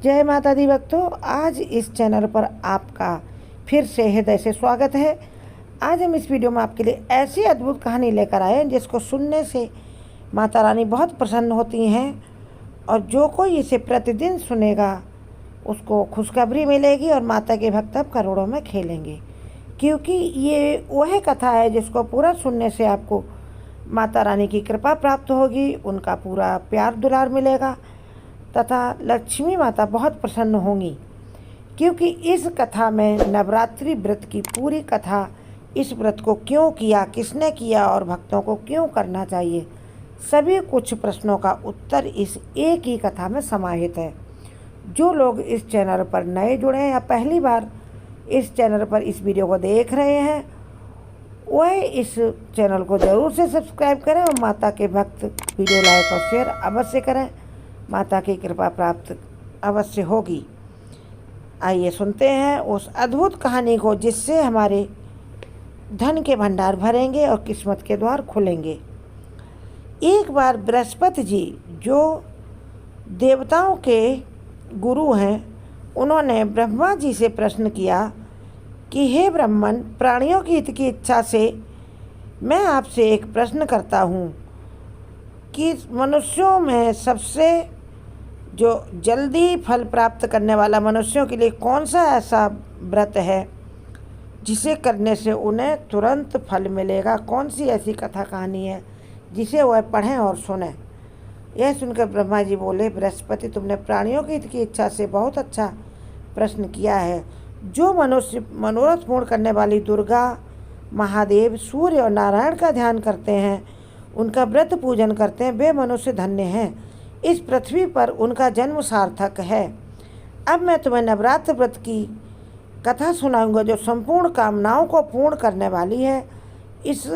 जय माता दी भक्तों, आज इस चैनल पर आपका फिर से हृदय से स्वागत है। आज हम इस वीडियो में आपके लिए ऐसी अद्भुत कहानी लेकर आए हैं जिसको सुनने से माता रानी बहुत प्रसन्न होती हैं और जो कोई इसे प्रतिदिन सुनेगा उसको खुशखबरी मिलेगी और माता के भक्त अब करोड़ों में खेलेंगे, क्योंकि ये वह कथा है जिसको पूरा सुनने से आपको माता रानी की कृपा प्राप्त होगी, उनका पूरा प्यार दुलार मिलेगा तथा लक्ष्मी माता बहुत प्रसन्न होंगी। क्योंकि इस कथा में नवरात्रि व्रत की पूरी कथा, इस व्रत को क्यों किया, किसने किया और भक्तों को क्यों करना चाहिए, सभी कुछ प्रश्नों का उत्तर इस एक ही कथा में समाहित है। जो लोग इस चैनल पर नए जुड़े हैं या पहली बार इस चैनल पर इस वीडियो को देख रहे हैं, वह इस चैनल को ज़रूर से सब्सक्राइब करें और माता के भक्त वीडियो लाइक और शेयर अवश्य करें। माता की कृपा प्राप्त अवश्य होगी। आइए सुनते हैं उस अद्भुत कहानी को जिससे हमारे धन के भंडार भरेंगे और किस्मत के द्वार खुलेंगे। एक बार बृहस्पति जी, जो देवताओं के गुरु हैं, उन्होंने ब्रह्मा जी से प्रश्न किया कि हे ब्राह्मण, प्राणियों की हित की इच्छा से मैं आपसे एक प्रश्न करता हूँ कि मनुष्यों में सबसे जो जल्दी फल प्राप्त करने वाला मनुष्यों के लिए कौन सा ऐसा व्रत है जिसे करने से उन्हें तुरंत फल मिलेगा। कौन सी ऐसी कथा कहानी है जिसे वह पढ़ें और सुनें। यह सुनकर ब्रह्मा जी बोले, बृहस्पति, तुमने प्राणियों की हित की इच्छा से बहुत अच्छा प्रश्न किया है। जो मनुष्य मनोरथ पूर्ण करने वाली दुर्गा, महादेव, सूर्य और नारायण का ध्यान करते हैं, उनका व्रत पूजन करते हैं, वे मनुष्य धन्य हैं। इस पृथ्वी पर उनका जन्म सार्थक है। अब मैं तुम्हें नवरात्र व्रत की कथा सुनाऊंगा जो संपूर्ण कामनाओं को पूर्ण करने वाली है। इस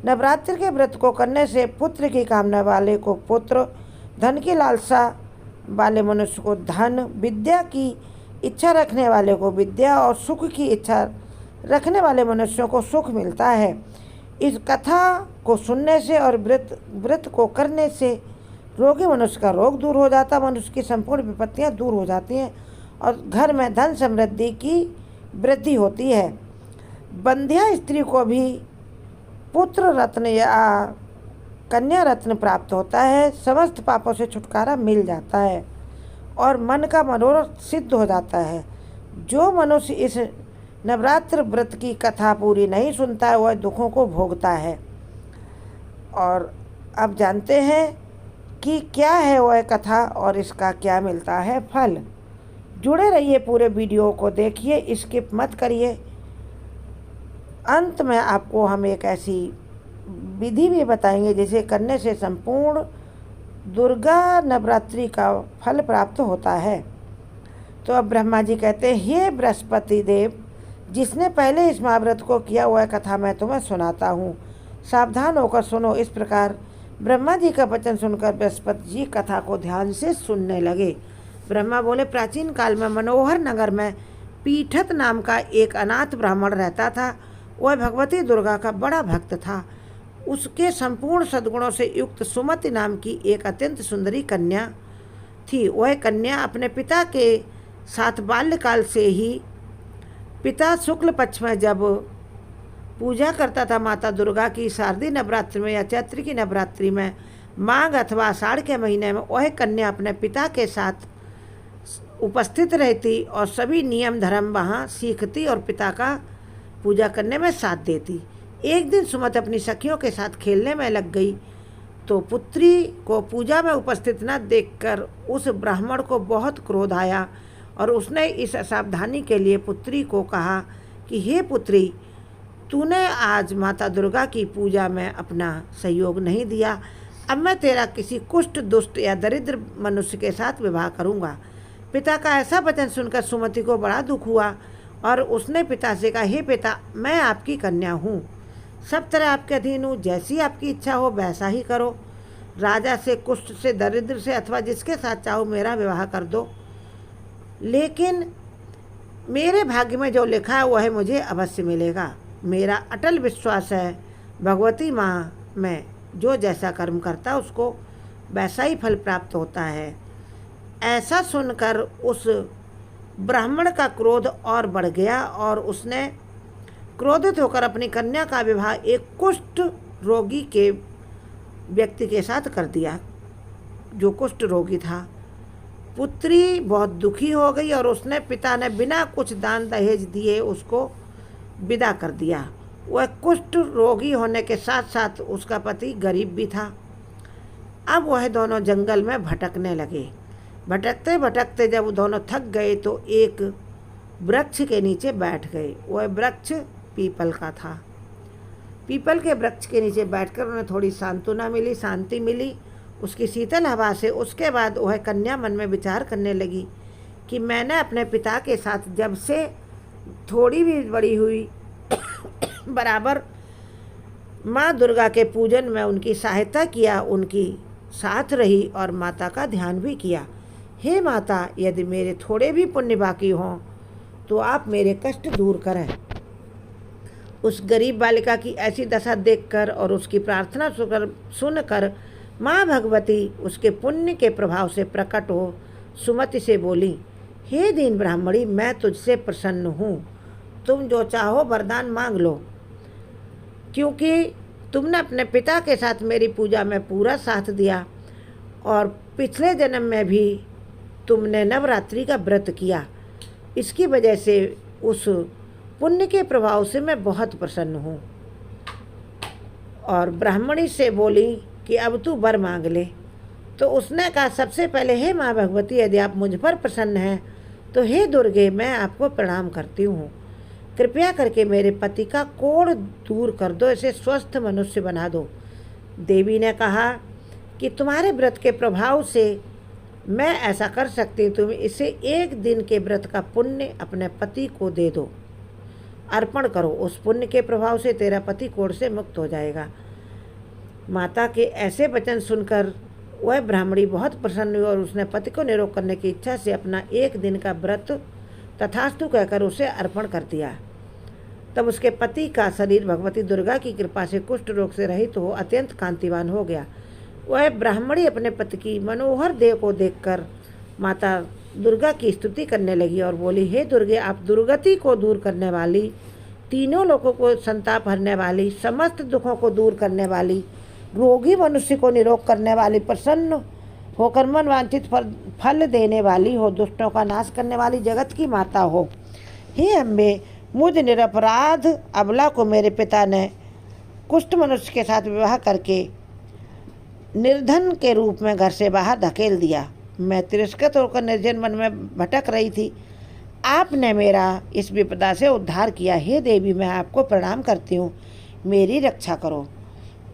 नवरात्र के व्रत को करने से पुत्र की कामना वाले को पुत्र, धन की लालसा वाले मनुष्य को धन, विद्या की इच्छा रखने वाले को विद्या और सुख की इच्छा रखने वाले मनुष्यों को सुख मिलता है। इस कथा को सुनने से और व्रत को करने से रोगी मनुष्य का रोग दूर हो जाता, मनुष्य की संपूर्ण विपत्तियां दूर हो जाती हैं और घर में धन समृद्धि की वृद्धि होती है। बंध्या स्त्री को भी पुत्र रत्न या कन्या रत्न प्राप्त होता है, समस्त पापों से छुटकारा मिल जाता है और मन का मनोरथ सिद्ध हो जाता है। जो मनुष्य इस नवरात्र व्रत की कथा पूरी नहीं सुनता है वह दुखों को भोगता है। और अब जानते हैं कि क्या है वह कथा और इसका क्या मिलता है फल। जुड़े रहिए, पूरे वीडियो को देखिए, स्किप मत करिए। अंत में आपको हम एक ऐसी विधि भी बताएंगे जिसे करने से संपूर्ण दुर्गा नवरात्रि का फल प्राप्त होता है। तो अब ब्रह्मा जी कहते हैं, हे बृहस्पति देव, जिसने पहले इस महाव्रत को किया वह कथा मैं तुम्हें सुनाता हूँ, सावधान होकर सुनो। इस प्रकार ब्रह्मा जी का वचन सुनकर बृहस्पति जी कथा को ध्यान से सुनने लगे। ब्रह्मा बोले, प्राचीन काल में मनोहर नगर में पीठत नाम का एक अनाथ ब्राह्मण रहता था। वह भगवती दुर्गा का बड़ा भक्त था। उसके संपूर्ण सद्गुणों से युक्त सुमति नाम की एक अत्यंत सुंदरी कन्या थी। वह कन्या अपने पिता के साथ बाल्यकाल से ही, पिता शुक्ल पक्ष में जब पूजा करता था माता दुर्गा की, शारदीय नवरात्रि में या चैत्र की नवरात्रि में, माघ अथवा आषाढ़ के महीने में वह कन्या अपने पिता के साथ उपस्थित रहती और सभी नियम धर्म वहाँ सीखती और पिता का पूजा करने में साथ देती। एक दिन सुमति अपनी सखियों के साथ खेलने में लग गई तो पुत्री को पूजा में उपस्थित न देखकर उस ब्राह्मण को बहुत क्रोध आया और उसने इस असावधानी के लिए पुत्री को कहा कि हे पुत्री, तूने आज माता दुर्गा की पूजा में अपना सहयोग नहीं दिया। अब मैं तेरा किसी कुष्ठ, दुष्ट या दरिद्र मनुष्य के साथ विवाह करूंगा। पिता का ऐसा वचन सुनकर सुमति को बड़ा दुख हुआ और उसने पिता से कहा, हे पिता, मैं आपकी कन्या हूँ, सब तरह आपके अधीन हूँ, जैसी आपकी इच्छा हो वैसा ही करो। राजा से, कुष्ठ से, दरिद्र से अथवा जिसके साथ चाहो मेरा विवाह कर दो, लेकिन मेरे भाग्य में जो लिखा है वह मुझे अवश्य मिलेगा। मेरा अटल विश्वास है भगवती माँ में, जो जैसा कर्म करता उसको वैसा ही फल प्राप्त होता है। ऐसा सुनकर उस ब्राह्मण का क्रोध और बढ़ गया और उसने क्रोधित होकर अपनी कन्या का विवाह एक कुष्ठ रोगी के व्यक्ति के साथ कर दिया, जो कुष्ठ रोगी था। पुत्री बहुत दुखी हो गई और उसने पिता ने बिना कुछ दान दहेज दिए उसको विदा कर दिया। वह कुष्ठ रोगी होने के साथ साथ उसका पति गरीब भी था। अब वह दोनों जंगल में भटकने लगे। भटकते भटकते जब दोनों थक गए तो एक वृक्ष के नीचे बैठ गए। वह वृक्ष पीपल का था। पीपल के वृक्ष के नीचे बैठकर उन्हें थोड़ी सांत्वना मिली, शांति मिली उसकी शीतल हवा से। उसके बाद वह कन्या मन में विचार करने लगी कि मैंने अपने पिता के साथ जब से थोड़ी भी बड़ी हुई बराबर माँ दुर्गा के पूजन में उनकी सहायता किया, उनकी साथ रही और माता का ध्यान भी किया। हे माता, यदि मेरे थोड़े भी पुण्य बाकी हों तो आप मेरे कष्ट दूर करें। उस गरीब बालिका की ऐसी दशा देखकर और उसकी प्रार्थना सुनकर माँ भगवती उसके पुण्य के प्रभाव से प्रकट हो सुमति से बोली, हे दीन ब्राह्मणी, मैं तुझसे प्रसन्न हूँ। तुम जो चाहो वरदान मांग लो, क्योंकि तुमने अपने पिता के साथ मेरी पूजा में पूरा साथ दिया और पिछले जन्म में भी तुमने नवरात्रि का व्रत किया। इसकी वजह से उस पुण्य के प्रभाव से मैं बहुत प्रसन्न हूँ। और ब्राह्मणी से बोली कि अब तू वर मांग ले। तो उसने कहा, सबसे पहले हे माँ भगवती, यदि आप मुझ पर प्रसन्न हैं तो हे दुर्गे, मैं आपको प्रणाम करती हूँ। कृपया करके मेरे पति का कोढ़ दूर कर दो, इसे स्वस्थ मनुष्य बना दो। देवी ने कहा कि तुम्हारे व्रत के प्रभाव से मैं ऐसा कर सकती हूँ। तुम इसे एक दिन के व्रत का पुण्य अपने पति को दे दो, अर्पण करो। उस पुण्य के प्रभाव से तेरा पति कोढ़ से मुक्त हो जाएगा। माता के ऐसे वचन सुनकर वह ब्राह्मणी बहुत प्रसन्न हुई और उसने पति को निरोग करने की इच्छा से अपना एक दिन का व्रत तथास्तु कहकर उसे अर्पण कर दिया। तब उसके पति का शरीर भगवती दुर्गा की कृपा से कुष्ठ रोग से रहित हो अत्यंत कांतिवान हो गया। वह ब्राह्मणी अपने पति की मनोहर देह को देखकर माता दुर्गा की स्तुति करने लगी और बोली, हे दुर्गे, आप दुर्गति को दूर करने वाली, तीनों लोगों को संताप हरने वाली, समस्त दुखों को दूर करने वाली, रोगी मनुष्य को निरोग करने वाली, प्रसन्न होकर मन वांछित फल देने वाली हो, दुष्टों का नाश करने वाली जगत की माता हो। हे अम्बे, मुझ निरपराध अबला को मेरे पिता ने कुष्ठ मनुष्य के साथ विवाह करके निर्धन के रूप में घर से बाहर धकेल दिया। मैं तिरस्कृत होकर निर्जन मन में भटक रही थी। आपने मेरा इस विपदा से उद्धार किया। हे देवी, मैं आपको प्रणाम करती हूँ, मेरी रक्षा करो।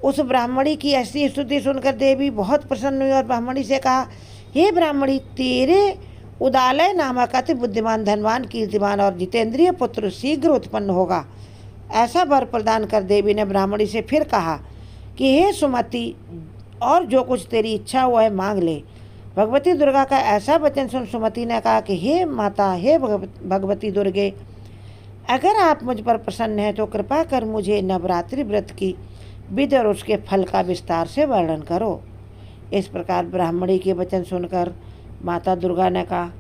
उस ब्राह्मणी की ऐसी स्तुति सुनकर देवी बहुत प्रसन्न हुई और ब्राह्मणी से कहा, हे ब्राह्मणी, तेरे उदालय नामक अति बुद्धिमान, धनवान, कीर्तिमान और जितेंद्रिय पुत्र शीघ्र उत्पन्न होगा। ऐसा वर प्रदान कर देवी ने ब्राह्मणी से फिर कहा कि हे सुमति, और जो कुछ तेरी इच्छा हो वह मांग ले। भगवती दुर्गा का ऐसा वचन सुन सुमति ने कहा कि हे माता, हे भगवती दुर्गे, अगर आप मुझ पर प्रसन्न हैं तो कृपा कर मुझे नवरात्रि व्रत की विधि और उसके फल का विस्तार से वर्णन करो। इस प्रकार ब्राह्मणी के वचन सुनकर माता दुर्गा ने कहा,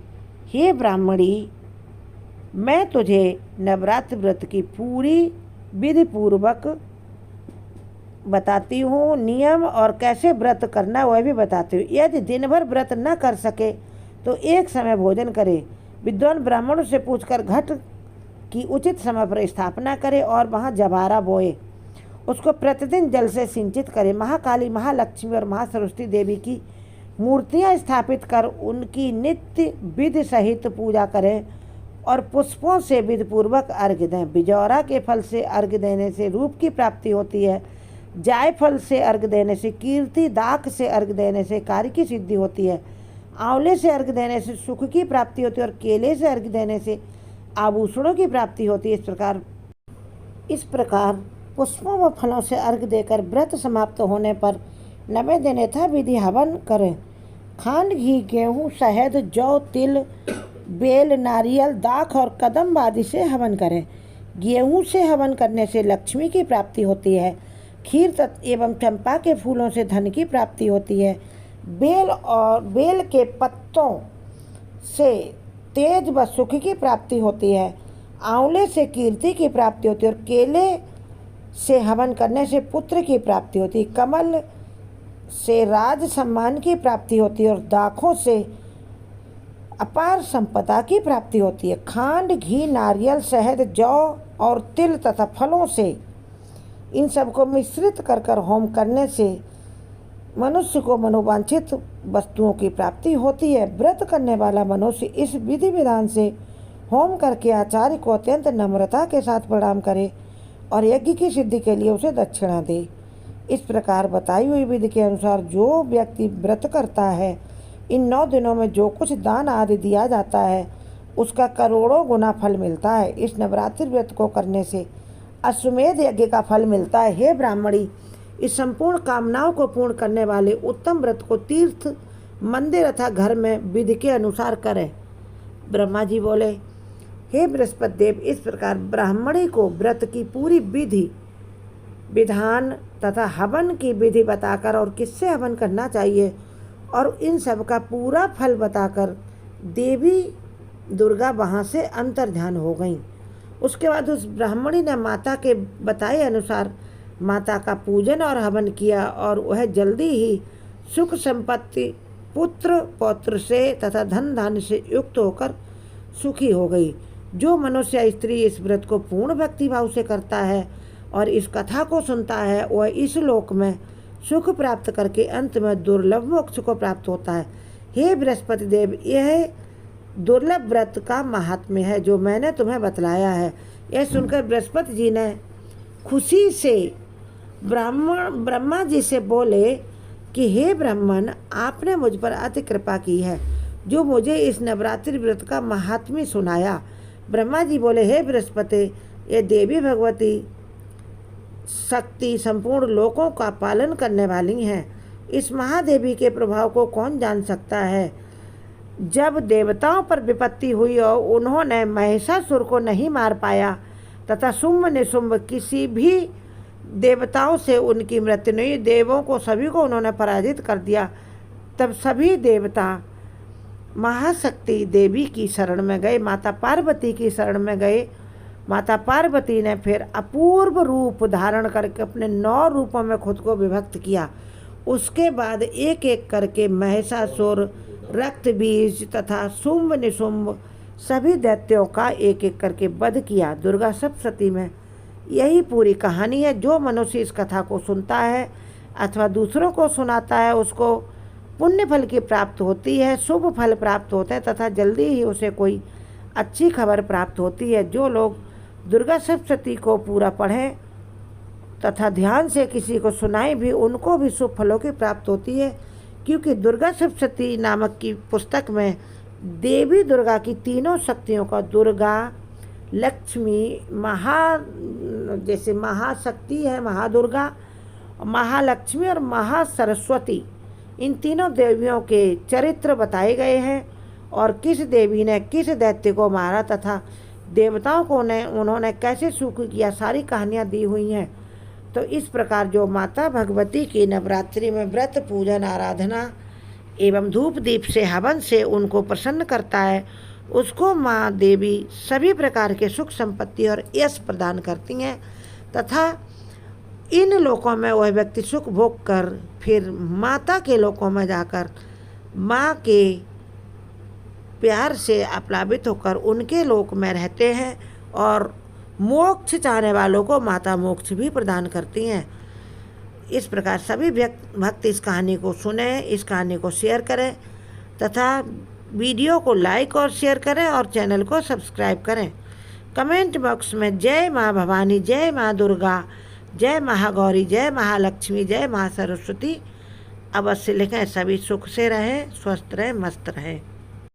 हे ब्राह्मणी, मैं तुझे नवरात्रि व्रत की पूरी विधि पूर्वक बताती हूँ। नियम और कैसे व्रत करना वह भी बताती हूँ। यदि दिन भर व्रत न कर सके तो एक समय भोजन करे। विद्वान ब्राह्मणों से पूछकर घट की उचित समय पर स्थापना करे और वहाँ जवारा बोए, उसको प्रतिदिन जल से सिंचित करे। महाकाली, महालक्ष्मी और महासरस्वती देवी की मूर्तियाँ स्थापित कर उनकी नित्य विधि सहित पूजा करें और पुष्पों से विधि पूर्वक अर्घ्य दें। बिजौरा के फल से अर्घ्य देने से रूप की प्राप्ति होती है। जायफल से अर्घ्य देने से कीर्ति, दाख से अर्घ्य देने से कार्य की सिद्धि होती है। आंवले से अर्घ्य देने से सुख की प्राप्ति होती है और केले से अर्घ्य देने से आभूषणों की प्राप्ति होती है। इस प्रकार पुष्पों व फलों से अर्घ्य देकर व्रत समाप्त होने पर 90 दिन यथा विधि हवन करें। खांड, घी, गेहूँ, शहद, जौ, तिल, बेल, नारियल, दाख और कदम्ब आदि से हवन करें। गेहूँ से हवन करने से लक्ष्मी की प्राप्ति होती है। खीर एवं चंपा के फूलों से धन की प्राप्ति होती है। बेल के पत्तों से तेज व सुख की प्राप्ति होती है, आंवले से कीर्ति की प्राप्ति होती है और केले से हवन करने से पुत्र की प्राप्ति होती है, कमल से राज सम्मान की प्राप्ति होती है और दाखों से अपार संपदा की प्राप्ति होती है। खांड, घी, नारियल, शहद, जौ और तिल तथा फलों से इन सबको मिश्रित कर कर होम करने से मनुष्य को मनोवांछित वस्तुओं की प्राप्ति होती है। व्रत करने वाला मनुष्य इस विधि विधान से होम करके आचार्य को अत्यंत नम्रता के साथ प्रणाम करे और यज्ञ की सिद्धि के लिए उसे दक्षिणा दे। इस प्रकार बताई हुई विधि के अनुसार जो व्यक्ति व्रत करता है, इन 9 दिनों में जो कुछ दान आदि दिया जाता है उसका करोड़ों गुना फल मिलता है। इस नवरात्रि व्रत को करने से अश्वमेध यज्ञ का फल मिलता है। हे ब्राह्मणी, इस संपूर्ण कामनाओं को पूर्ण करने वाले उत्तम व्रत को तीर्थ, मंदिर अथवा घर में विधि के अनुसार करें। ब्रह्मा जी बोले, हे बृहस्पति देव, इस प्रकार ब्राह्मणी को व्रत की पूरी विधि विधान तथा हवन की विधि बताकर और किससे हवन करना चाहिए और इन सब का पूरा फल बताकर देवी दुर्गा वहाँ से अंतर्ध्यान हो गईं। उसके बाद उस ब्राह्मणी ने माता के बताए अनुसार माता का पूजन और हवन किया और वह जल्दी ही सुख संपत्ति, पुत्र पौत्र से तथा धन धान्य से युक्त होकर सुखी हो गई। जो मनुष्य स्त्री इस व्रत को पूर्ण भक्ति भाव से करता है और इस कथा को सुनता है, वह इस लोक में सुख प्राप्त करके अंत में दुर्लभ मोक्ष को प्राप्त होता है। हे बृहस्पति देव, यह दुर्लभ व्रत का महात्म्य है जो मैंने तुम्हें बतलाया है। यह सुनकर बृहस्पति जी ने खुशी से ब्रह्मा जी से बोले कि हे ब्राह्मण, आपने मुझ पर अति कृपा की है जो मुझे इस नवरात्रि व्रत का महात्म्य सुनाया। ब्रह्मा जी बोले, हे बृहस्पति, ये देवी भगवती शक्ति संपूर्ण लोकों का पालन करने वाली हैं। इस महादेवी के प्रभाव को कौन जान सकता है। जब देवताओं पर विपत्ति हुई और उन्होंने महिषासुर को नहीं मार पाया तथा शुंभ निशुंभ किसी भी देवताओं से उनकी मृत्यु नहीं, देवों को सभी को उन्होंने पराजित कर दिया, तब सभी देवता महाशक्ति देवी की शरण में गए, माता पार्वती की शरण में गए। माता पार्वती ने फिर अपूर्व रूप धारण करके अपने 9 रूपों में खुद को विभक्त किया। उसके बाद एक एक करके महिषासुर, रक्त बीज तथा शुंभ निशुंभ सभी दैत्यों का एक एक करके वध किया। दुर्गा सप्तशती में यही पूरी कहानी है। जो मनुष्य इस कथा को सुनता है अथवा दूसरों को सुनाता है उसको पुण्य फल की प्राप्त होती है, शुभ फल प्राप्त होते हैं तथा जल्दी ही उसे कोई अच्छी खबर प्राप्त होती है। जो लोग दुर्गा सप्तशती को पूरा पढ़ें तथा ध्यान से किसी को सुनाएं भी, उनको भी शुभ फलों की प्राप्त होती है, क्योंकि दुर्गा सप्तशती नामक की पुस्तक में देवी दुर्गा की तीनों शक्तियों का, दुर्गा, लक्ष्मी, जैसे महाशक्ति है महादुर्गा, महालक्ष्मी और महासरस्वती, इन तीनों देवियों के चरित्र बताए गए हैं और किस देवी ने किस दैत्य को मारा तथा देवताओं को उन्होंने कैसे सुख किया, सारी कहानियाँ दी हुई हैं। तो इस प्रकार जो माता भगवती की नवरात्रि में व्रत, पूजन, आराधना एवं धूप दीप से, हवन से उनको प्रसन्न करता है, उसको माँ देवी सभी प्रकार के सुख संपत्ति और यश प्रदान करती हैं तथा इन लोकों में वह व्यक्ति सुख भोग कर फिर माता के लोकों में जाकर माँ के प्यार से आप्लावित होकर उनके लोक में रहते हैं और मोक्ष चाहने वालों को माता मोक्ष भी प्रदान करती हैं। इस प्रकार सभी भक्त इस कहानी को सुने, इस कहानी को शेयर करें तथा वीडियो को लाइक और शेयर करें और चैनल को सब्सक्राइब करें। कमेंट बॉक्स में जय माँ भवानी, जय माँ दुर्गा, जय महागौरी, जय महालक्ष्मी, जय महासरस्वती अवश्य लिखें। सभी सुख से रहें, स्वस्थ रहें, मस्त रहें।